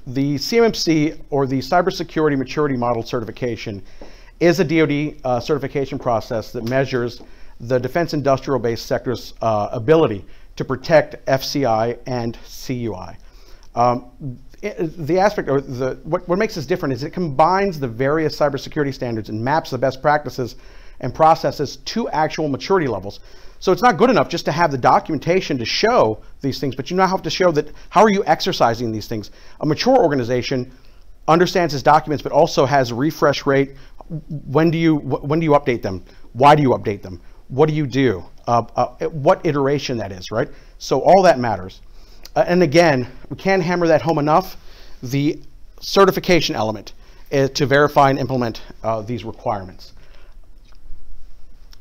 the CMMC, or the Cybersecurity Maturity Model Certification, is a DoD certification process that measures the defense industrial base sector's ability to protect FCI and CUI. The aspect, or what makes this different is it combines the various cybersecurity standards and maps the best practices and processes to actual maturity levels. So it's not good enough just to have the documentation to show these things, but you now have to show that how are you exercising these things. A mature organization understands its documents, but also has a refresh rate. When do you update them? Why do you update them? What do you do? What iteration that is, right? So all that matters. And again, we can't hammer that home enough. The certification element is to verify and implement these requirements.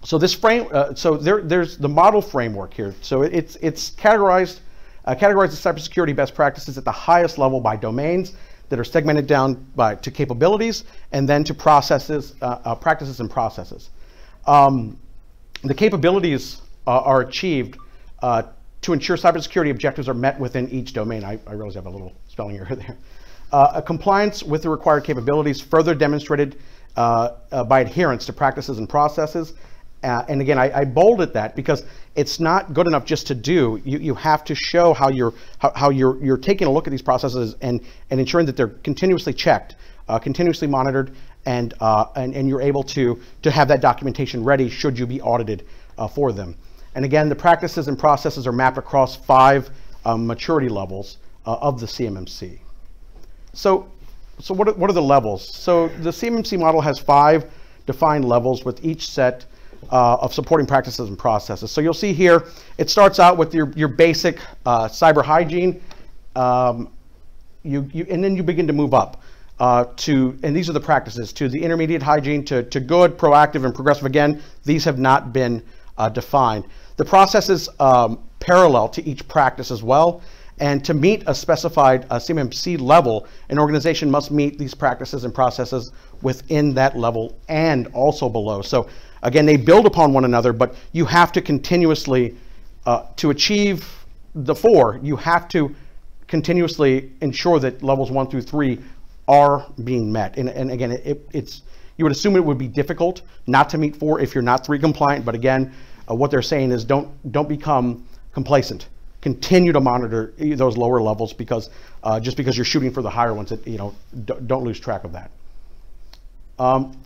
So this there's the model framework here. So it's categorized the cybersecurity best practices at the highest level by domains that are segmented down to capabilities, and then to processes, practices and processes. The capabilities are achieved to ensure cybersecurity objectives are met within each domain. I realize I have a little spelling error there. A compliance with the required capabilities further demonstrated by adherence to practices and processes. And again, I bolded that because it's not good enough just to do. You have to show how you're taking a look at these processes and ensuring that they're continuously checked, continuously monitored, and you're able to have that documentation ready should you be audited for them. And again, the practices and processes are mapped across 5 maturity levels of the CMMC. So what are the levels? So the CMMC model has 5 defined levels with each set of supporting practices and processes. So you'll see here, it starts out with your basic cyber hygiene, and then you begin to move up and these are the practices, to the intermediate hygiene, to good, proactive, and progressive. Again, these have not been defined. The processes parallel to each practice as well, and to meet a specified CMMC level, an organization must meet these practices and processes within that level and also below. So again, they build upon one another, but you have to continuously, to achieve the 4, you have to continuously ensure that levels 1 through 3 are being met. And again, you would assume it would be difficult not to meet 4 if you're not 3 compliant, but again, what they're saying is don't become complacent. Continue to monitor those lower levels, because just because you're shooting for the higher ones, don't lose track of that.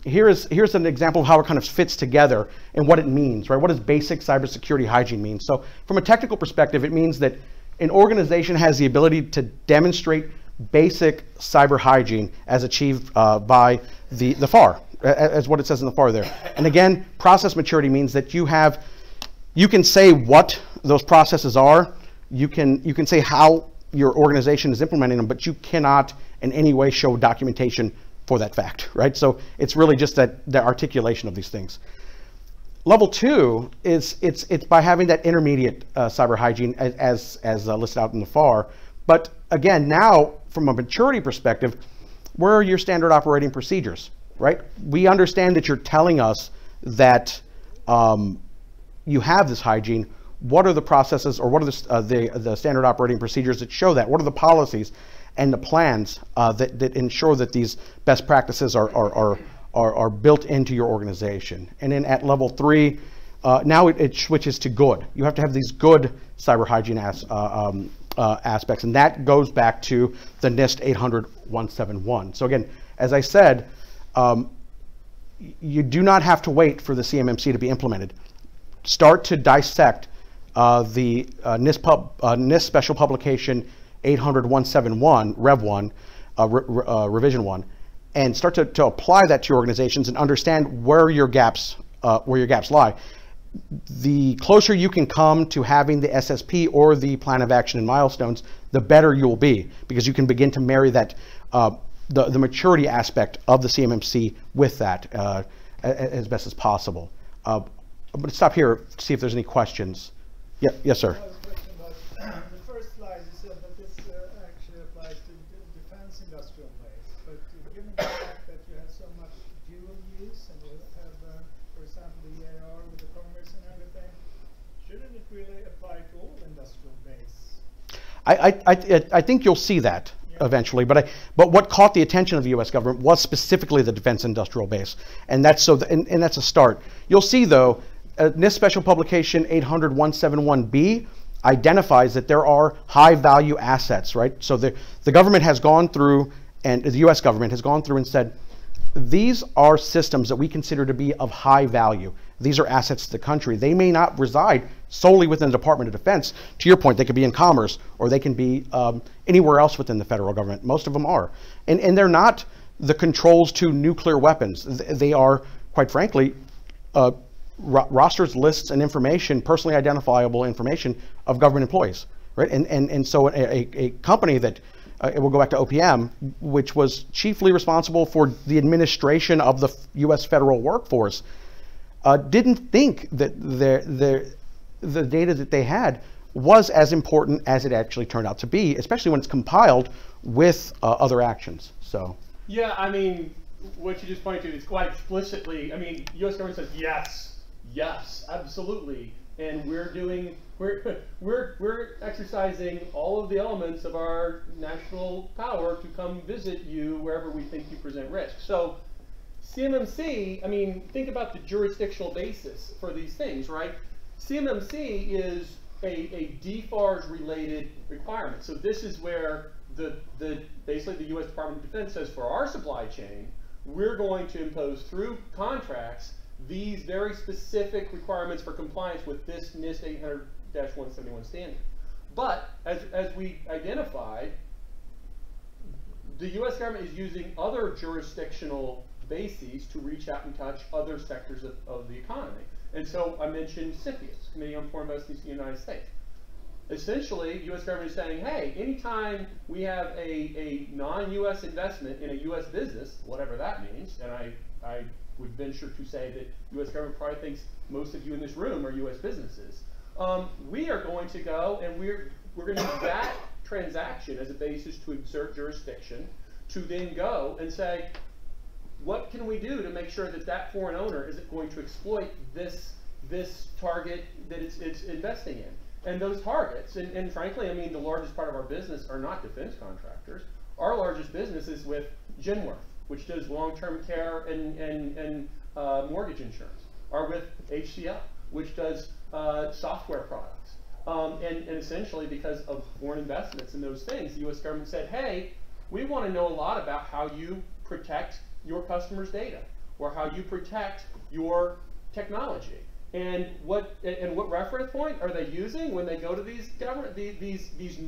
Here's an example of how it kind of fits together and what it means, right? What does basic cybersecurity hygiene mean? So from a technical perspective, it means that an organization has the ability to demonstrate basic cyber hygiene as achieved by the FAR, as what it says in the FAR there. And again, process maturity means that you can say what those processes are, you can say how your organization is implementing them, but you cannot in any way show documentation for that fact, right? So it's really just the articulation of these things. Level 2 is it's by having that intermediate cyber hygiene as listed out in the FAR. But again, now from a maturity perspective, where are your standard operating procedures, right? We understand that you're telling us that you have this hygiene. What are the processes, or what are the standard operating procedures that show that? What are the policies and the plans that ensure that these best practices are built into your organization? And then at level 3, now it switches to good. You have to have these good cyber hygiene aspects, and that goes back to the NIST 800-171. So again, as I said, you do not have to wait for the CMMC to be implemented. Start to dissect the NIST Special Publication 800-171, Rev 1, Revision 1, and start to apply that to your organizations and understand where your gaps lie. The closer you can come to having the SSP or the plan of action and milestones, the better you'll be, because you can begin to marry that the maturity aspect of the CMMC with that as best as possible. I'm going to stop here to see if there's any questions. Yeah, yes, sir. The first slide, you said that this actually applies to defense industrial base, but given the fact that you have so much dual use and you have, for example, the EAR with the commerce and everything, shouldn't it really apply to all industrial base? I think you'll see that. eventually. But what caught the attention of the U.S. government was specifically the defense industrial base, and that's and that's a start. You'll see though, NIST Special Publication 800-171B identifies that there are high value assets, right? So the government has gone through, and the U.S. government has gone through and said, these are systems that we consider to be of high value. These are assets to the country. They may not reside solely within the Department of Defense. To your point, they could be in commerce, or they can be anywhere else within the federal government. Most of them are. And they're not the controls to nuclear weapons. They are, quite frankly, rosters, lists, and information, personally identifiable information of government employees, right? And so a company that, we'll go back to OPM, which was chiefly responsible for the administration of the U.S. federal workforce, didn't think that the data that they had was as important as it actually turned out to be, especially when it's compiled with other actions. So. Yeah, I mean, what you just pointed to is quite explicitly, I mean, U.S. government says yes, absolutely, and we're exercising all of the elements of our national power to come visit you wherever we think you present risk. So CMMC, I mean, think about the jurisdictional basis for these things, right? CMMC is a DFARS related requirement. So this is where basically the U.S. Department of Defense says, for our supply chain, we're going to impose through contracts these very specific requirements for compliance with this NIST 800-171 standard. But as we identified, the U.S. government is using other jurisdictional bases to reach out and touch other sectors of the economy. And so I mentioned CFIUS, Committee on Foreign Investment in the United States. Essentially, U.S. government is saying, hey, anytime we have a non-U.S. investment in a U.S. business, whatever that means, and I would venture to say that U.S. government probably thinks most of you in this room are U.S. businesses, we are going to go and we're going to use that transaction as a basis to exert jurisdiction to then go and say, what can we do to make sure that that foreign owner isn't going to exploit this target that it's investing in? And those targets, and frankly, I mean, the largest part of our business are not defense contractors. Our largest business is with Genworth, which does long-term care and mortgage insurance, or with HCL, which does software products. And essentially, because of foreign investments in those things, the U.S. government said, hey, we want to know a lot about how you protect your customers' data, or how you protect your technology. And what reference point are they using when they go to these these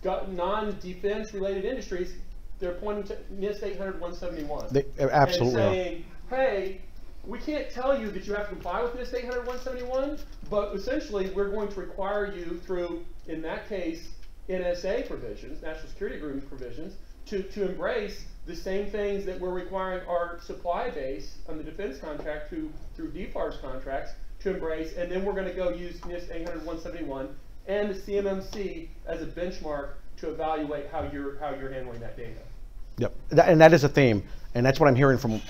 non-defense related industries? They're pointing to NIST 800-171. They absolutely and saying, hey, we can't tell you that you have to comply with NIST 800-171, but essentially we're going to require you through, in that case, NSA provisions, National Security Agreement provisions, to embrace the same things that we're requiring our supply base on the defense contract through DFARS contracts to embrace, and then we're going to go use NIST 800-171 and the CMMC as a benchmark to evaluate how you're handling that data. Yep, and that is a theme, and that's what I'm hearing from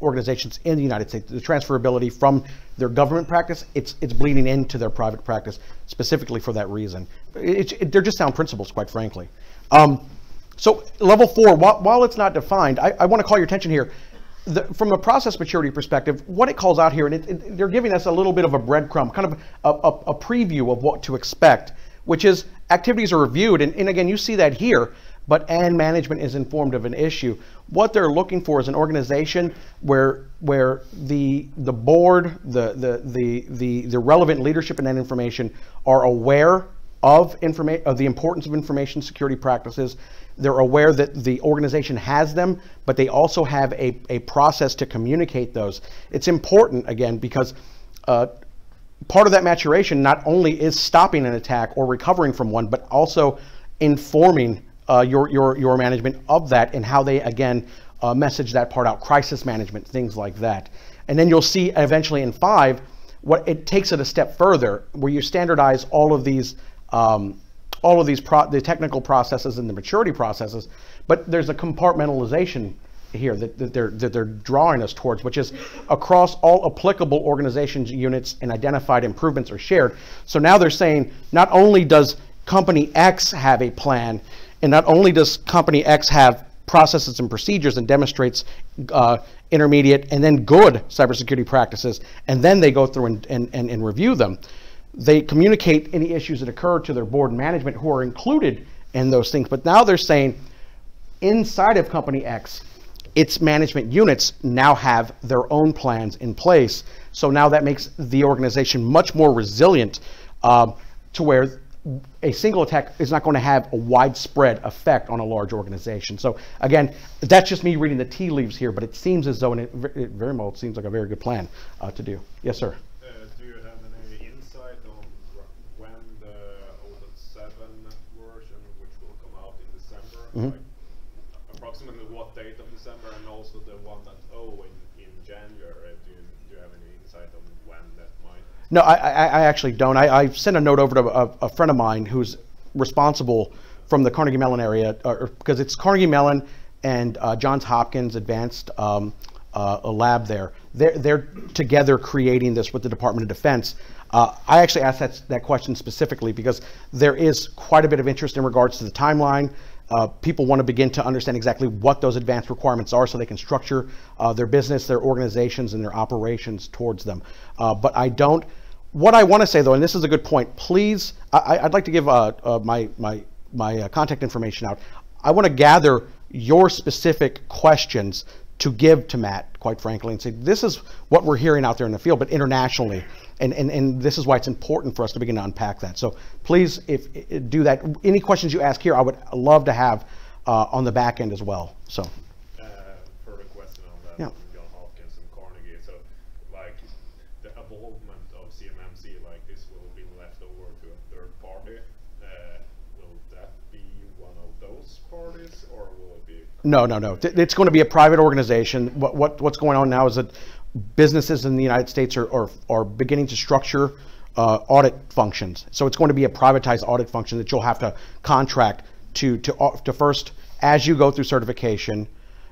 organizations in the United States. The transferability from their government practice, it's bleeding into their private practice specifically for that reason. They're just sound principles, quite frankly. So level 4, while it's not defined, I want to call your attention here. From a process maturity perspective, what it calls out here, and they're giving us a little bit of a breadcrumb, kind of a preview of what to expect, which is activities are reviewed, and again, you see that here, and management is informed of an issue. What they're looking for is an organization where the board, the relevant leadership and that information are aware of the importance of information security practices. They're aware that the organization has them, but they also have a process to communicate those. It's important, again, because part of that maturation not only is stopping an attack or recovering from one, but also informing your management of that and how they, again, message that part out, crisis management, things like that. And then you'll see eventually in 5, what it takes it a step further, where you standardize all of these the technical processes and the maturity processes, but there's a compartmentalization here that they're drawing us towards, which is across all applicable organizations, units, and identified improvements are shared. So now they're saying not only does company X have a plan And not only does company X have processes and procedures and demonstrates intermediate and then good cybersecurity practices, and then they go through and review them, they communicate any issues that occur to their board and management who are included in those things. But now they're saying inside of company X, its management units now have their own plans in place. So now that makes the organization much more resilient to where a single attack is not going to have a widespread effect on a large organization. So again, that's just me reading the tea leaves here, but it seems as though, and it very well seems like a very good plan to do. Yes, sir. Do you have any insight on when the ODAT 7 version, which will come out in December, like approximately what date of December, and also the 1.0 in January? Do you have any insight on when that might? No, I actually don't. I sent a note over to a friend of mine who's responsible from the Carnegie Mellon area, because it's Carnegie Mellon and Johns Hopkins Advanced a lab there. They're together creating this with the Department of Defense. I actually asked that question specifically because there is quite a bit of interest in regards to the timeline. People want to begin to understand exactly what those advanced requirements are so they can structure their business, their organizations, and their operations towards them. But I don't. What I want to say, though, and this is a good point, please, I'd like to give my contact information out. I want to gather your specific questions to give to Matt, quite frankly, and say, this is what we're hearing out there in the field, but internationally. And this is why it's important for us to begin to unpack that. So please, do that. Any questions you ask here, I would love to have on the back end as well. So. Further question on that, from John Hopkins and Carnegie. So, like, the involvement of CMMC, like this will be left over to a third party. Will that be one of those parties, or will it be? No. It's going to be a private organization. What's going on now is that businesses in the United States are beginning to structure audit functions. So it's going to be a privatized audit function that you'll have to contract to first, as you go through certification,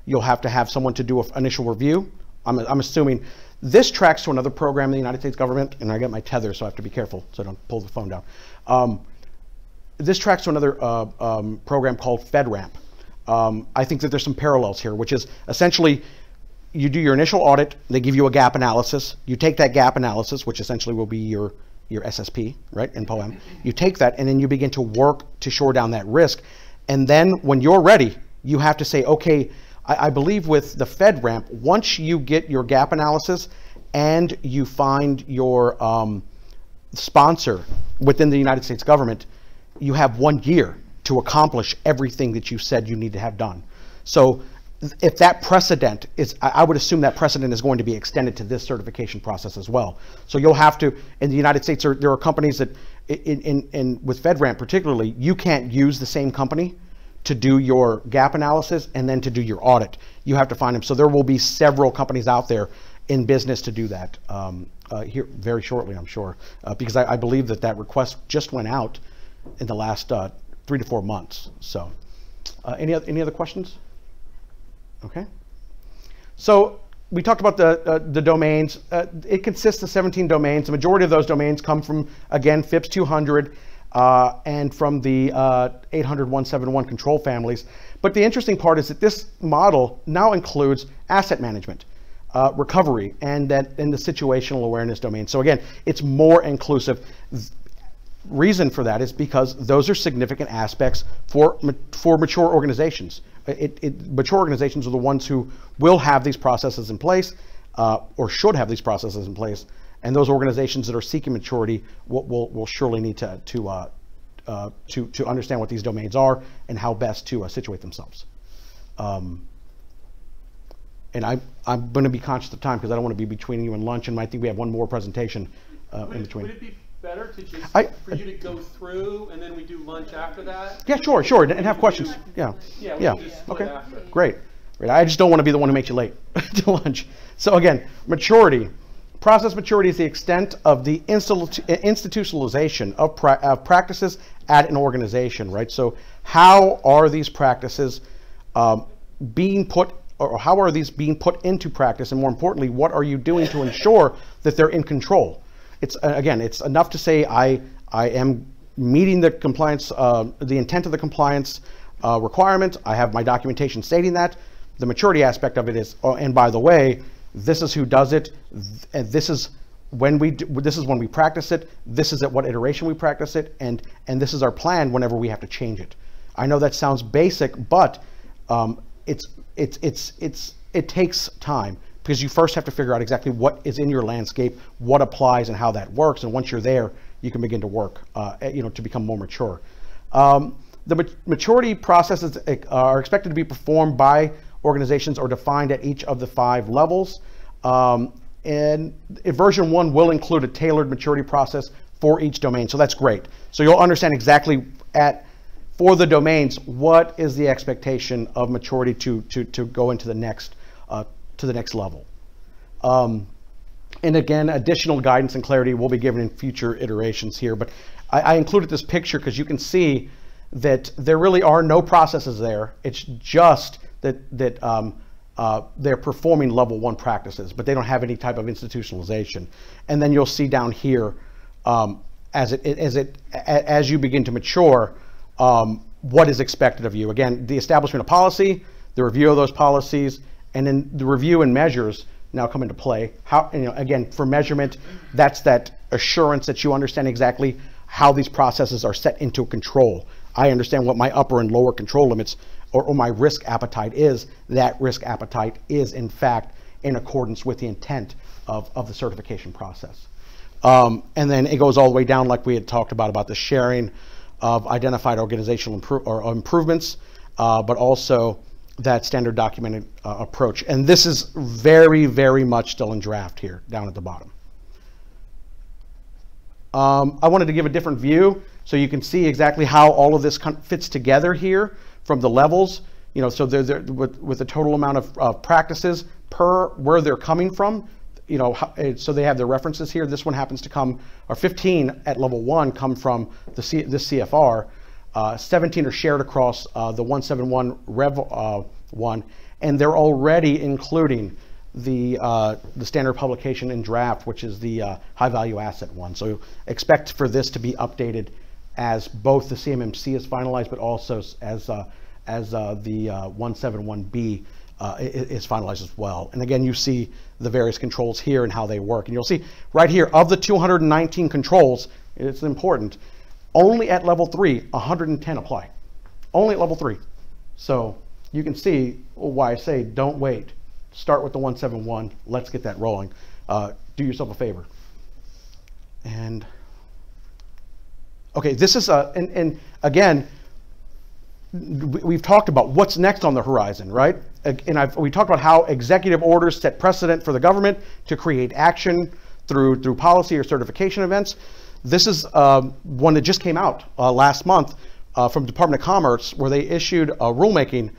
you'll have to have someone to do an initial review. I'm assuming this tracks to another program in the United States government, and I got my tether, so I have to be careful so I don't pull the phone down. This tracks to another program called FedRAMP. I think that there's some parallels here, which is essentially you do your initial audit, they give you a gap analysis, you take that gap analysis, which essentially will be your SSP, right, in POEM, you take that and then you begin to work to shore down that risk. And then when you're ready, you have to say, okay, I believe with the FedRAMP, once you get your gap analysis and you find your sponsor within the United States government, you have 1 year to accomplish everything that you said you need to have done. So if that precedent is, I would assume that precedent is going to be extended to this certification process as well. So you'll have to, in the United States, there are companies that, with FedRAMP particularly, you can't use the same company to do your gap analysis and then to do your audit. You have to find them. So there will be several companies out there in business to do that here very shortly, I'm sure, because I believe that request just went out in the last 3 to 4 months. So any other questions? Okay. So we talked about the domains. It consists of 17 domains. The majority of those domains come from, again, FIPS 200 and from the 800.171 control families. But the interesting part is that this model now includes asset management, recovery, and the situational awareness domain. So again, it's more inclusive. Reason for that is because those are significant aspects for mature organizations. Mature organizations are the ones who will have these processes in place, or should have these processes in place, and those organizations that are seeking maturity will surely need to understand what these domains are and how best to situate themselves. And I'm going to be conscious of time because I don't want to be between you and lunch, and I think we have one more presentation in between. Would it be better to just for you to go through and then we do lunch after that? Yeah, sure, and have questions. Yeah. Okay. Great. I just don't want to be the one who makes you late to lunch. So again, maturity. Process maturity is the extent of the institutionalization of practices at an organization, right? So how are these practices being put, or how are these being put into practice, and more importantly, what are you doing to ensure that they're in control? It's again, it's enough to say I am meeting the compliance, the intent of the compliance, requirement. I have my documentation stating that. The maturity aspect of it is, oh, and by the way, this is who does it, and this is when we practice it. This is at what iteration we practice it, and this is our plan whenever we have to change it. I know that sounds basic, but it takes time, because you first have to figure out exactly what is in your landscape, what applies, and how that works. And once you're there, you can begin to work, to become more mature. The maturity processes are expected to be performed by organizations or defined at each of the 5 levels. And version 1 will include a tailored maturity process for each domain. So that's great. So you'll understand exactly for the domains, what is the expectation of maturity to go into the next level. And again, additional guidance and clarity will be given in future iterations here. But I included this picture because you can see that there really are no processes there. It's just that they're performing level 1 practices, but they don't have any type of institutionalization. And then you'll see down here, as you begin to mature, what is expected of you. Again, the establishment of policy, the review of those policies, and then the review and measures now come into play. How, again, for measurement, that's that assurance that you understand exactly how these processes are set into control. I understand what my upper and lower control limits or my risk appetite is. That risk appetite is, in fact, in accordance with the intent of the certification process. And then it goes all the way down, like we had talked about the sharing of identified organizational improvements, but also that standard documented approach. And this is very, very much still in draft here, down at the bottom. I wanted to give a different view so you can see exactly how all of this fits together here from the levels. So they're with the total amount of practices per where they're coming from. So they have their references here. This one happens to come, or 15 at level 1 come from this CFR. 17 are shared across the 171 Rev 1, and they're already including the standard publication in draft, which is the high value asset one. So expect for this to be updated as both the CMMC is finalized, but also as the 171B is finalized as well. And again, you see the various controls here and how they work. And you'll see right here, of the 219 controls, it's important, only at level 3, 110 apply. Only at level 3. So you can see why I say don't wait. Start with the 171. Let's get that rolling. Do yourself a favor. And okay, this is and again, we've talked about what's next on the horizon, right? And we talked about how executive orders set precedent for the government to create action through policy or certification events. This is one that just came out last month from Department of Commerce, where they issued a rulemaking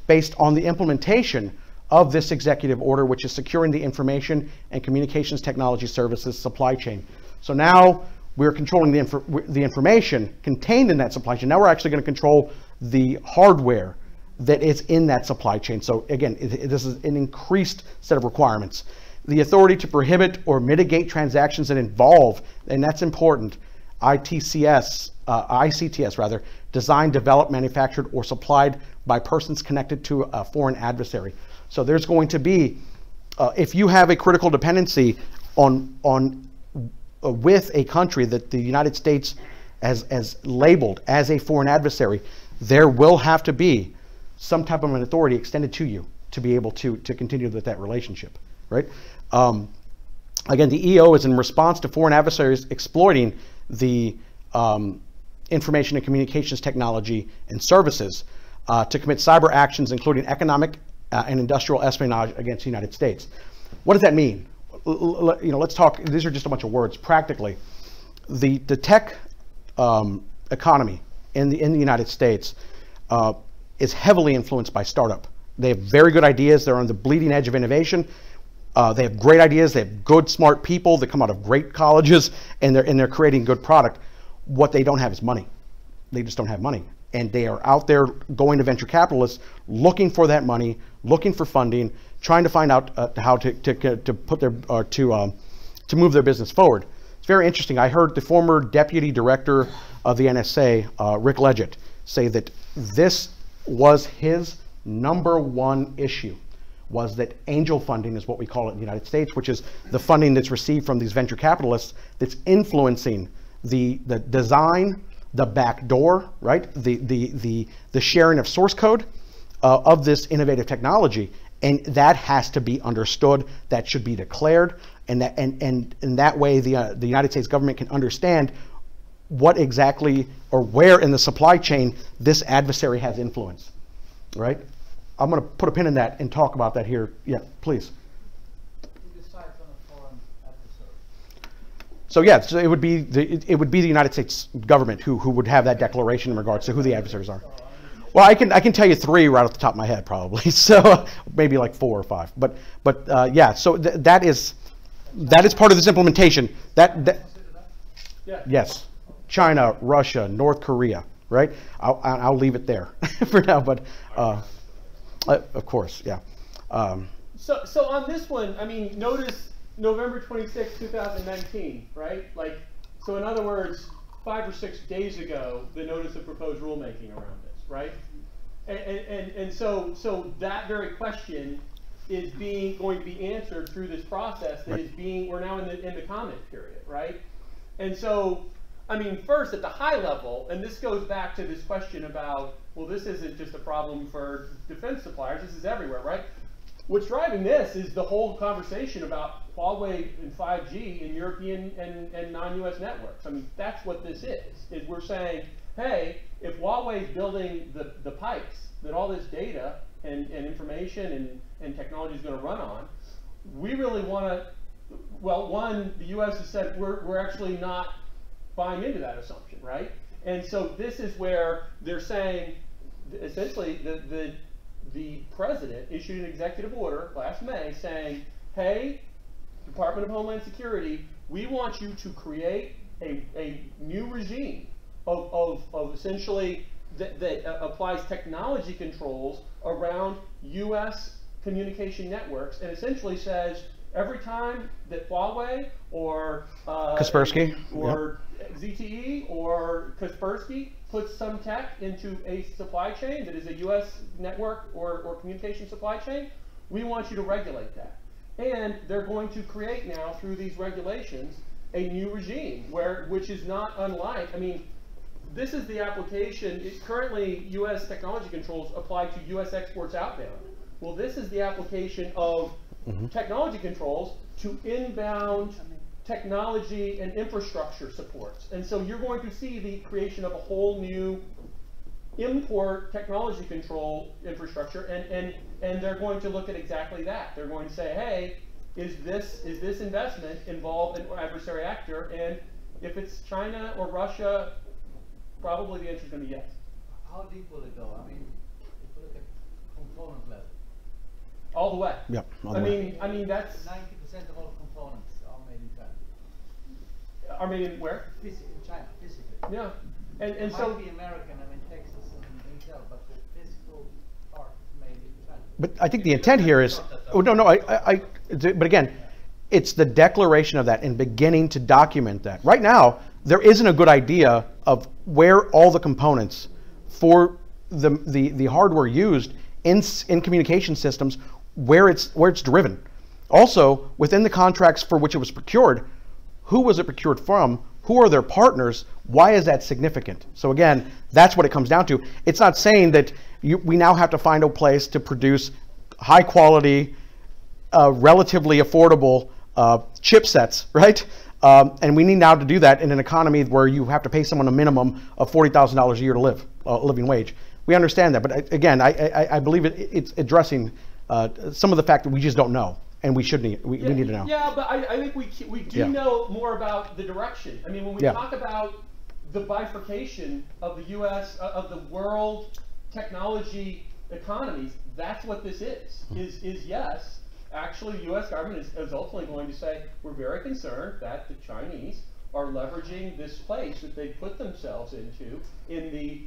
based on the implementation of this executive order, which is securing the information and communications technology services supply chain. So now we're controlling the information contained in that supply chain. Now we're actually going to control the hardware that is in that supply chain. So again, this is an increased set of requirements. The authority to prohibit or mitigate transactions that involve, and that's important, ICTS rather, designed, developed, manufactured, or supplied by persons connected to a foreign adversary. So there's going to be, if you have a critical dependency with a country that the United States has labeled as a foreign adversary, there will have to be some type of an authority extended to you to be able to continue with that relationship, right? Again, the EO is in response to foreign adversaries exploiting the information and communications technology and services to commit cyber actions, including economic and industrial espionage against the United States. What does that mean? Let's talk. These are just a bunch of words. Practically, the tech economy in the United States is heavily influenced by startup. They have very good ideas. They're on the bleeding edge of innovation. They have great ideas. They have good, smart people that come out of great colleges, and they're creating good product. What they don't have is money. They just don't have money, and they are out there going to venture capitalists, looking for that money, looking for funding, trying to find out how to put their to move their business forward. It's very interesting. I heard the former deputy director of the NSA, Rick Leggett, say that this was his #1 issue, was that angel funding is what we call it in the United States, which is the funding that's received from these venture capitalists that's influencing the design, the back door, right? The sharing of source code of this innovative technology. And that has to be understood. That should be declared, and that way the United States government can understand what exactly or where in the supply chain this adversary has influence, right? I'm going to put a pin in that and talk about that here. Yeah, please. Who decides on a foreign adversary? So yeah, so it would be the United States government who would have that declaration in regards to who the adversaries are. Well, I can tell you 3 right off the top of my head probably. So maybe like 4 or 5. But yeah. So that is part of this implementation. That Yeah. yes, China, Russia, North Korea, right? I'll leave it there for now. But of course, yeah. So on this one, I mean, notice November 26, 2019, right? Like, so in other words, 5 or 6 days ago, the notice of proposed rulemaking around this, right? And so that very question is going to be answered through this process that is we're now in the comment period, right? And so, I mean, first at the high level, and this goes back to this question about, well, this isn't just a problem for defense suppliers, this is everywhere, right? What's driving this is the whole conversation about Huawei and 5G in European and non-US networks. I mean, that's what this is we're saying, hey, if Huawei is building the pipes that all this data and information and technology is going to run on, we really want to, well, one, the US has said we're actually not buying into that assumption, right? And so this is where they're saying, essentially, the president issued an executive order last May saying, hey, Department of Homeland Security, we want you to create a new regime of essentially that applies technology controls around US communication networks, and essentially says every time that Huawei or Kaspersky or ZTE or Kaspersky puts some tech into a supply chain that is a US network or communication supply chain, we want you to regulate that. And they're going to create now, through these regulations, a new regime which is not unlike, I mean, this is the application. Currently, US technology controls apply to US exports outbound. Well, this is the application of technology controls to inbound technology and infrastructure supports. And so you're going to see the creation of a whole new import technology control infrastructure, and they're going to look at exactly that. They're going to say, hey, is this investment involved an adversary actor? And if it's China or Russia, probably the answer is going to be yes. How deep will it go? I mean, if you look at component level. All the way. Yep. I mean that's 90% of all components are made in China. Are made in where? In China, physically. Yeah. And It so might be American, I mean Texas and Intel, but the physical part is made in China. But I think the intent here is, oh no, but again, it's the declaration of that and beginning to document that. Right now, there isn't a good idea of where all the components for the hardware used in communication systems, where it's driven. Also, within the contracts for which it was procured, who was it procured from? Who are their partners? Why is that significant? So again, that's what it comes down to. It's not saying that we now have to find a place to produce high quality, relatively affordable chipsets, right? And we need now to do that in an economy where you have to pay someone a minimum of $40,000 a year to live, a living wage. We understand that, but again, I believe it's addressing some of the fact that we just don't know, and we need to know. Yeah, but I think we do know more about the direction. I mean, when we talk about the bifurcation of the U.S. Of the world technology economies, that's what this is. Is yes, actually, the U.S. government is ultimately going to say we're very concerned that the Chinese are leveraging this place that they put themselves into in the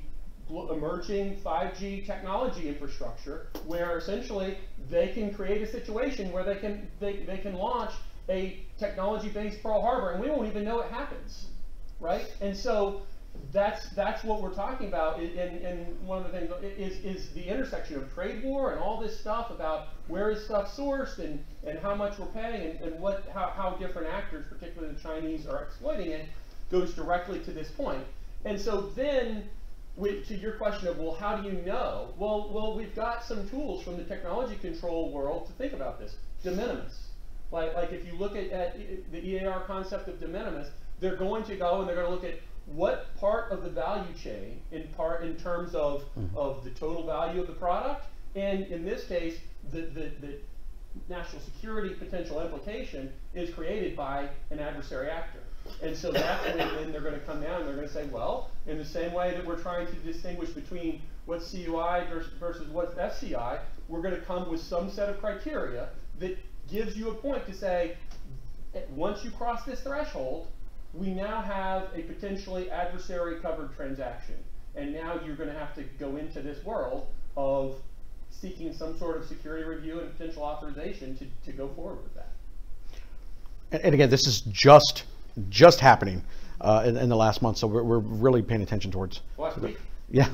emerging 5G technology infrastructure, where essentially they can create a situation where they can launch a technology-based Pearl Harbor, and we won't even know it happens, right? And so that's what we're talking about. And one of the things is the intersection of trade war and all this stuff about where is stuff sourced and how much we're paying and how different actors, particularly the Chinese, are exploiting it, goes directly to this point. And so then, to your question of, well, how do you know? Well, we've got some tools from the technology control world to think about this. De minimis. Like if you look at the EAR concept of de minimis, they're going to go and they're going to look at what part of the value chain, in terms of the total value of the product, and in this case, the national security potential implication is created by an adversary actor. And so that's when then they're going to come down and they're going to say, well, in the same way that we're trying to distinguish between what's CUI versus what's FCI, we're going to come with some set of criteria that gives you a point to say, once you cross this threshold, we now have a potentially adversary covered transaction. And now you're going to have to go into this world of seeking some sort of security review and potential authorization to go forward with that. And again, this is just happening in the last month, so we're really paying attention towards. Last week. Yeah.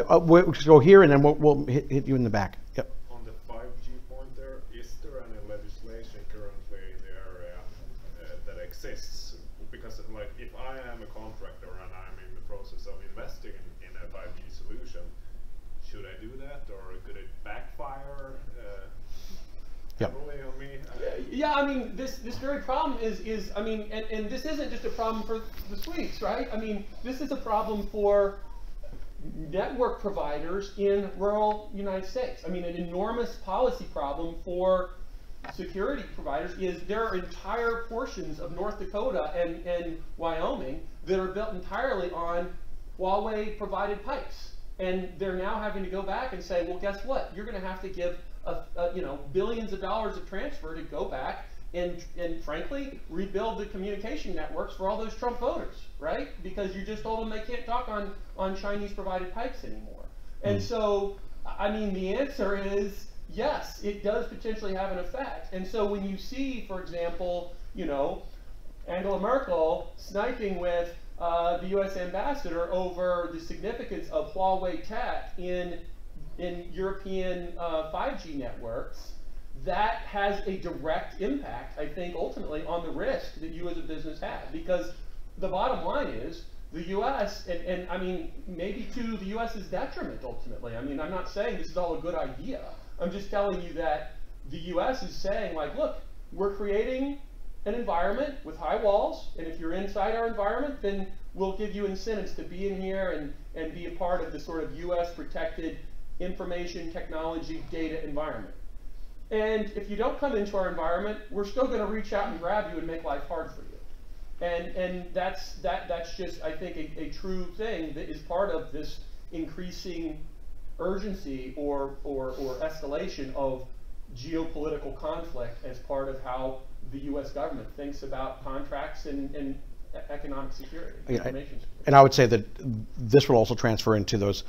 We'll go here and then we'll hit you in the back. Yep. On the 5G point there, is there any legislation currently in the area that exists? Because like if I am a contractor and I'm in the process of investing in a 5G solution, should I do that or could it backfire heavily on me? Yeah, I mean, this very problem is I mean, and this isn't just a problem for the Swedes, right? I mean, this is a problem for network providers in rural United States. I mean, an enormous policy problem for security providers is there are entire portions of North Dakota and Wyoming that are built entirely on Huawei provided pipes. And they're now having to go back and say, well, guess what? You're going to have to give billions of dollars of transfer to go back and frankly rebuild the communication networks for all those Trump voters, right? Because you just told them they can't talk on Chinese provided pipes anymore. And so, I mean, the answer is yes, it does potentially have an effect. And so when you see, for example, Angela Merkel sniping with the U.S. ambassador over the significance of Huawei tech in European 5G networks, that has a direct impact, I think, ultimately on the risk that you as a business have. Because the bottom line is the U.S., and I mean, maybe to the U.S.'s detriment ultimately. I mean, I'm not saying this is all a good idea. I'm just telling you that the U.S. is saying, like, look, we're creating an environment with high walls, and if you're inside our environment, then we'll give you incentives to be in here and be a part of the sort of U.S. protected information technology data environment. And if you don't come into our environment, we're still going to reach out and grab you and make life hard for you. And that's just, I think, a true thing that is part of this increasing urgency or escalation of geopolitical conflict as part of how the U.S. government thinks about contracts and economic security, information security. And I would say that this will also transfer into those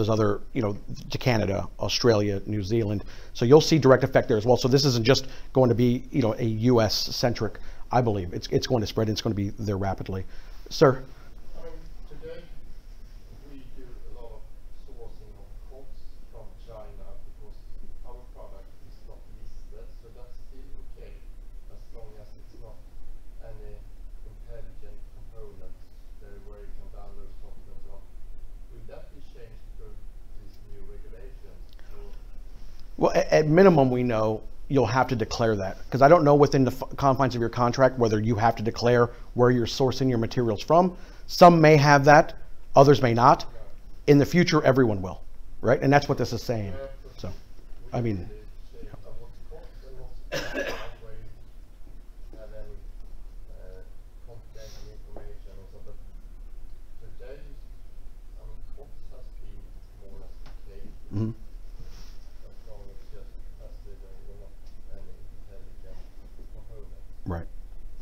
other, to Canada, Australia, New Zealand. So you'll see direct effect there as well. So this isn't just going to be, a U.S. centric. I believe it's going to spread. And it's going to be there rapidly, sir. I mean, today we do a lot of sourcing of costs from China because our product is not listed, so that's still okay as long as it's not any intelligent components there where you can download software and so on. Will that be changed through these new regulations? Well, at minimum, we know you'll have to declare that, because I don't know within the confines of your contract whether you have to declare where you're sourcing your materials from. Some may have that, others may not. In the future, everyone will, right? And that's what this is saying. So, I mean. Mm-hmm. Right.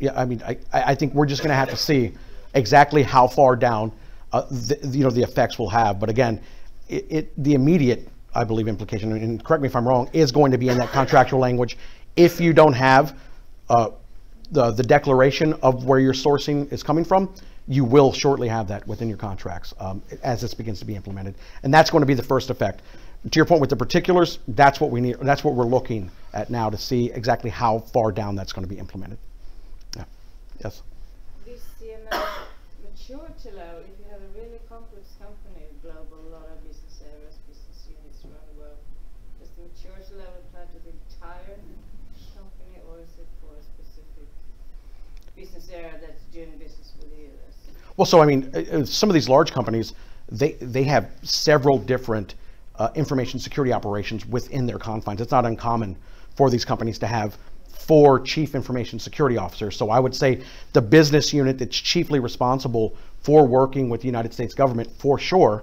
Yeah, I mean, I think we're just going to have to see exactly how far down the effects will have. But again, the immediate, I believe, implication, and correct me if I'm wrong, is going to be in that contractual language. If you don't have the declaration of where your sourcing is coming from, you will shortly have that within your contracts as this begins to be implemented. And that's going to be the first effect. To your point with the particulars, that's what we need. That's what we're looking at now to see exactly how far down that's going to be implemented. Yeah. Yes. This maturity level, if you have a really complex company, global, a lot of business areas, business units around the world, does the maturity level apply to the entire company, or is it for a specific business area that's doing business with the US? Well, so I mean, some of these large companies, they have several different information security operations within their confines. It's not uncommon for these companies to have 4 chief information security officers. So I would say the business unit that's chiefly responsible for working with the United States government, for sure,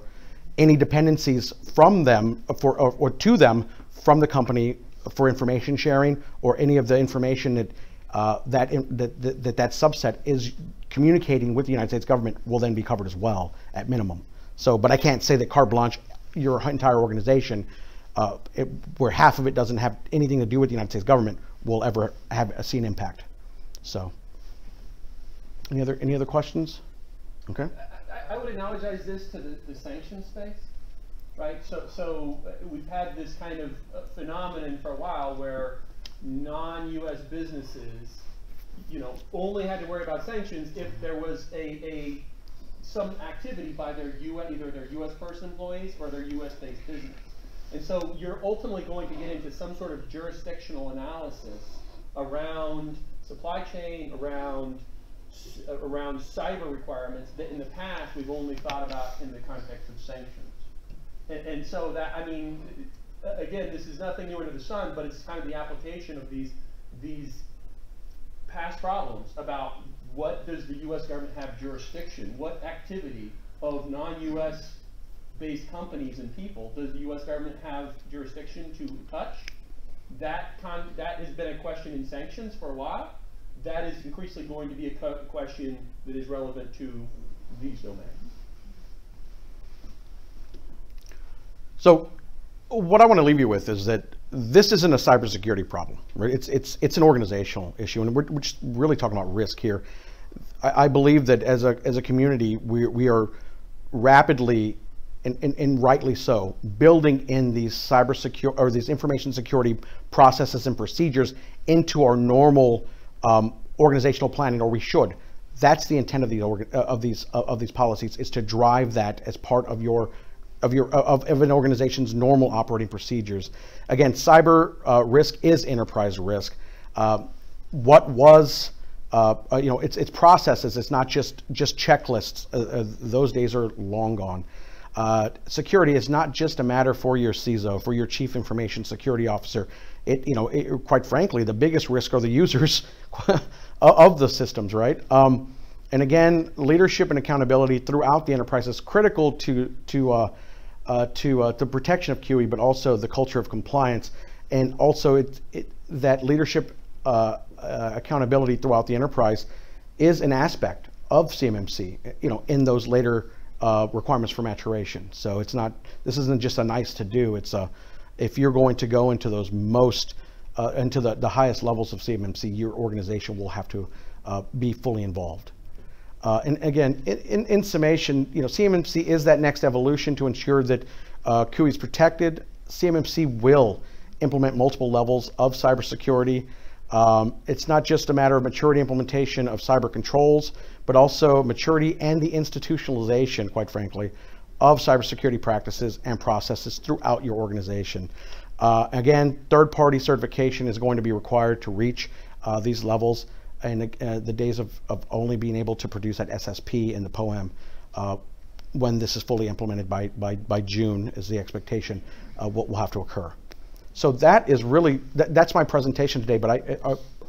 any dependencies from them or to them from the company for information sharing, or any of the information that that subset is communicating with the United States government, will then be covered as well at minimum. So, but I can't say that carte blanche your entire organization, where half of it doesn't have anything to do with the United States government, will ever see an impact. So, any other questions? Okay. I would analogize this to the sanctions space, right? So we've had this kind of phenomenon for a while where non-U.S. businesses, only had to worry about sanctions if there was some activity by either their U.S. person employees or their U.S.-based business. And so you're ultimately going to get into some sort of jurisdictional analysis around supply chain, around cyber requirements that in the past we've only thought about in the context of sanctions. And so that, I mean, again, this is nothing new under the sun, but it's kind of the application of these past problems about what does the U.S. government have jurisdiction, what activity of non-U.S. based companies and people does the U.S. government have jurisdiction to touch? That has been a question in sanctions for a while. That is increasingly going to be a question that is relevant to these domains. So what I want to leave you with is that this isn't a cybersecurity problem, right? It's an organizational issue, and we're just really talking about risk here. I believe that as a community, we are rapidly and rightly so building in these cybersecurity or these information security processes and procedures into our normal organizational planning, or we should. That's the intent of these policies, is to drive that as part of an organization's normal operating procedures. Again, cyber risk is enterprise risk. What was it's processes. It's not just checklists. Those days are long gone. Security is not just a matter for your CISO, for your chief information security officer. Quite frankly, the biggest risk are the users of the systems, right? And again, leadership and accountability throughout the enterprise is critical to the protection of QE, but also the culture of compliance, and also that leadership accountability throughout the enterprise is an aspect of CMMC. In those later requirements for maturation. So this isn't just a nice to do. It's if you're going to go into those into the highest levels of CMMC, your organization will have to be fully involved. And again, in summation, CMMC is that next evolution to ensure that QE is protected. CMMC will implement multiple levels of cybersecurity. It's not just a matter of maturity implementation of cyber controls, but also maturity and the institutionalization, quite frankly, of cybersecurity practices and processes throughout your organization. Again, third-party certification is going to be required to reach these levels, and the days of only being able to produce that SSP in the POEM when this is fully implemented by June is the expectation what will have to occur. So that is really, that's my presentation today, but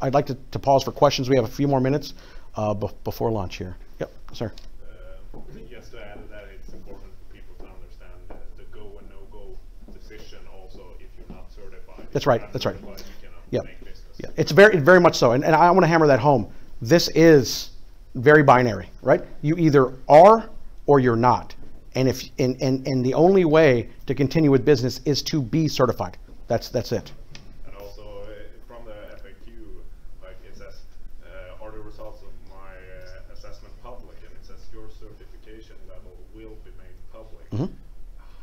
I'd like to pause for questions. We have a few more minutes before lunch here. Yep, sir. Just to add to that, it's important for people to understand the go and no-go decision also if you're not certified. That's right, that's right. You cannot Yep. make business. Yeah, it's very much so, and I want to hammer that home. This is very binary, right? You either are or you're not, and and the only way to continue with business is to be certified. That's it. And also from the FAQ, like it says, certification level will be made public. Mhm.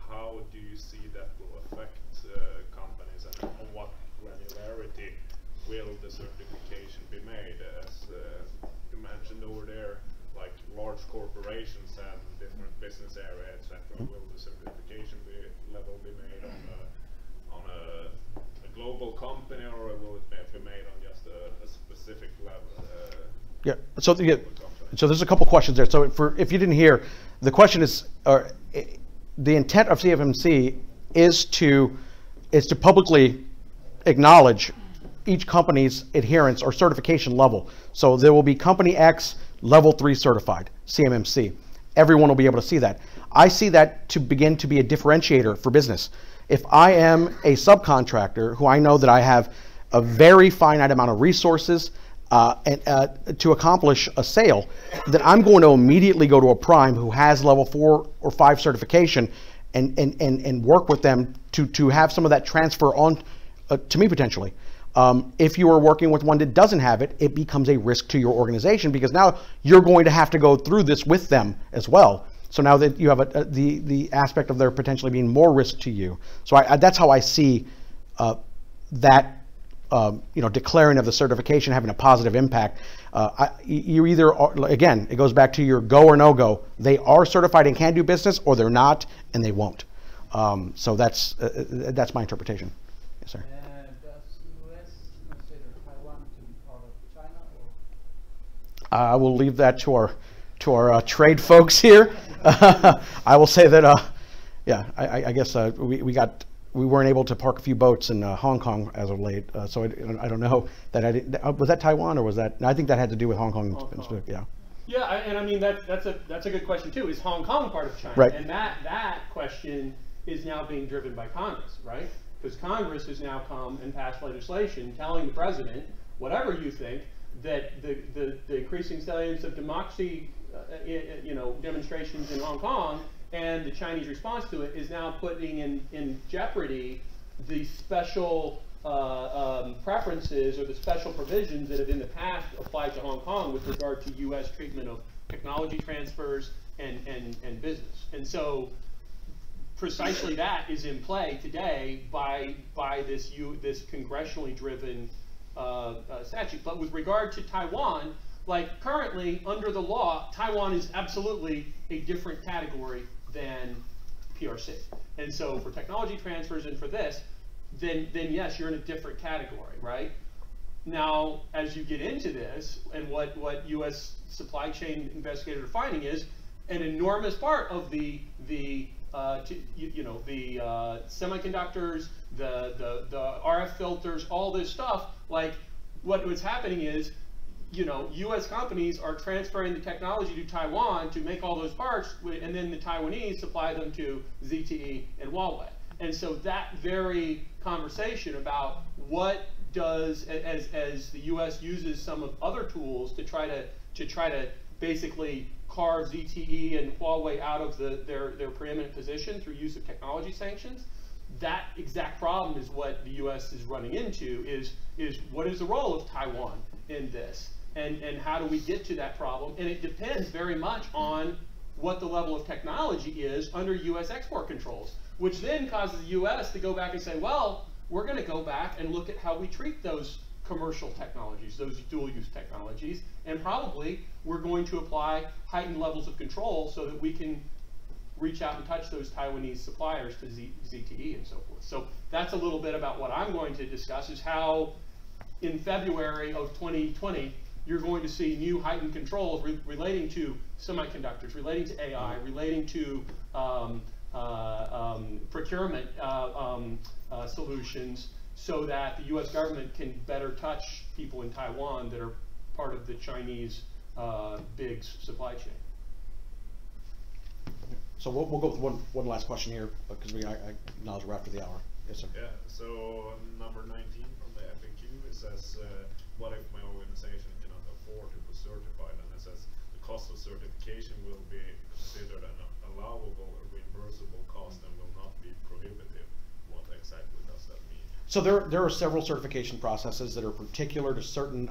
How do you see that will affect companies, and on what granularity will the certification be made? As you mentioned over there, like large corporations have different business areas, etc. Will the certification level be made on a global company, or will it be made on just a specific level? Yeah. So there's a couple questions there. So if you didn't hear, the question is, the intent of CMMC is to publicly acknowledge each company's adherence or certification level. So there will be company X level 3 certified, CMMC. Everyone will be able to see that. I see that to begin to be a differentiator for business. If I am a subcontractor who I know that I have a very finite amount of resources to accomplish a sale, then I'm going to immediately go to a prime who has level 4 or 5 certification and work with them to have some of that transfer on to me potentially. If you are working with one that doesn't have it, it becomes a risk to your organization, because now you're going to have to go through this with them as well. So now that you have the aspect of there potentially being more risk to you. So that's how I see that declaring of the certification having a positive impact. You either are, again, it goes back to your go or no go. They are certified and can do business, or they're not and they won't. So that's my interpretation. Yes, sir. I will leave that to our trade folks here. I will say that I guess we weren't able to park a few boats in Hong Kong as of late, so I don't know that was that Taiwan or was that? I think that had to do with Hong Kong. Yeah. Yeah, and I mean that's a good question too. Is Hong Kong part of China? Right. And that question is now being driven by Congress, right? Because Congress has now come and passed legislation telling the president, whatever you think, that the increasing salience of democracy, demonstrations in Hong Kong and the Chinese response to it is now putting in jeopardy the special preferences or the special provisions that have in the past applied to Hong Kong with regard to U.S. treatment of technology transfers and business. And so precisely that is in play today by this congressionally driven statute. But with regard to Taiwan, like currently under the law, Taiwan is absolutely a different category than PRC. And so for technology transfers and for this, then yes, you're in a different category, right? Now, as you get into this, and what U.S. supply chain investigators are finding is an enormous part of the semiconductors, the RF filters, all this stuff, like what's happening is, U.S. companies are transferring the technology to Taiwan to make all those parts, and then the Taiwanese supply them to ZTE and Huawei. And so that very conversation about what does, as the U.S. uses some of other tools to try to basically carve ZTE and Huawei out of their preeminent position through use of technology sanctions, that exact problem is what the U.S. is running into, is what is the role of Taiwan in this? And how do we get to that problem? And it depends very much on what the level of technology is under U.S. export controls, which then causes the U.S. to go back and say, well, we're going to go back and look at how we treat those commercial technologies, those dual-use technologies, and probably we're going to apply heightened levels of control so that we can reach out and touch those Taiwanese suppliers to ZTE and so forth. So that's a little bit about what I'm going to discuss, is how in February of 2020, you're going to see new heightened controls relating to semiconductors, relating to AI, relating to procurement solutions, so that the U.S. government can better touch people in Taiwan that are part of the Chinese big supply chain. So we'll go with one last question here, because I acknowledge we're after the hour. Yes, sir. Yeah, so number 19 from the FAQ, it says, what if my organization cannot afford to be certified? And it says, the cost of certification will be considered an allowable or reimbursable cost and will not be prohibitive. What exactly does that mean? So there are several certification processes that are particular to certain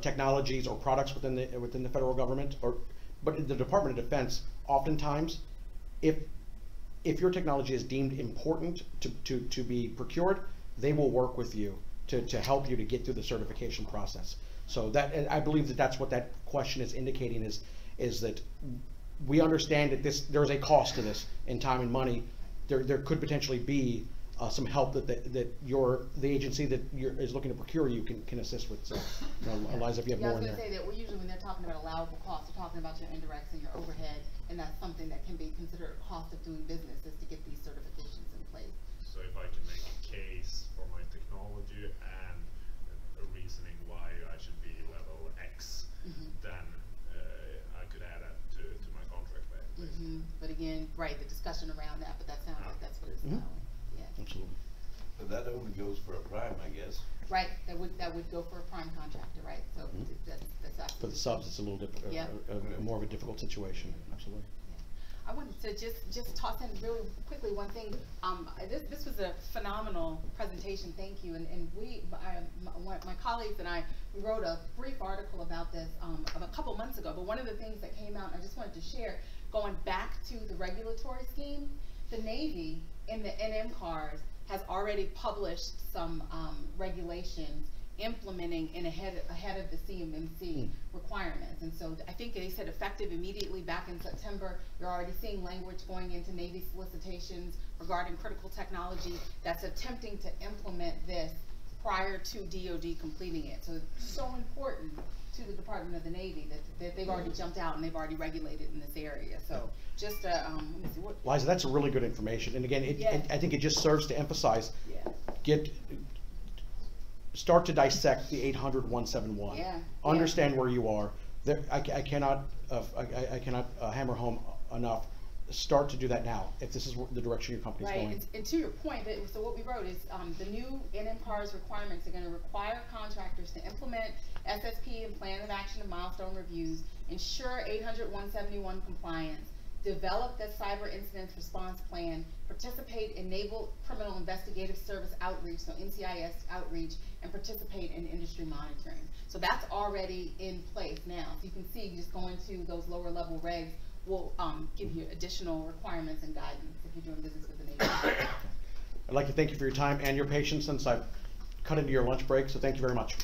technologies or products within the federal government, or But in the Department of Defense, oftentimes, if your technology is deemed important to be procured, they will work with you to help you to get through the certification process. So that, and I believe that that's what that question is indicating, is that we understand that there's a cost to this in time and money. There could potentially be some help that the agency that is looking to procure you can assist with. So, Eliza, if you have more in there. I was going to say that we're usually, when they're talking about allowable costs, they're talking about your indirects and your overhead, and that's something that can be considered a cost of doing business, is to get these certifications in place. So if I can make a case for my technology and a reasoning why I should be level X, then I could add that to my contract basically. But again, right, the discussion around that, but that sounds like that's what it's allowing. Absolutely. But that only goes for a prime, I guess. Right, that would go for a prime contractor, right? So that's absolutely. For the subs, it's a little more of a difficult situation. Absolutely. I wanted to just toss in really quickly one thing. This was a phenomenal presentation. Thank you. And my colleagues and I, we wrote a brief article about this a couple months ago. But one of the things that came out, and I just wanted to share, going back to the regulatory scheme, the Navy in the NMCARs has already published some regulations implementing ahead of the CMMC requirements. And so I think they said effective immediately back in September. You're already seeing language going into Navy solicitations regarding critical technology that's attempting to implement this prior to DoD completing it. So it's so important to the Department of the Navy that they've already jumped out and they've already regulated in this area. So just let me see what. Liza, that's a really good information. And again, I think it just serves to emphasize, start to dissect the 800-171. Understand where you are. I cannot hammer home enough. Start to do that now if this is the direction your company's going. Right, and to your point, so what we wrote is the new NMCAR's requirements are going to require contractors to implement SSP and plan of action and milestone reviews, ensure 800-171 compliance, develop the cyber incident response plan, participate in Naval Criminal Investigative Service outreach, so NCIS outreach, and participate in industry monitoring. So that's already in place now. So you can see, just going to those lower level regs will give you additional requirements and guidance if you're doing business with the Navy. I'd like to thank you for your time and your patience since I've cut into your lunch break, so thank you very much.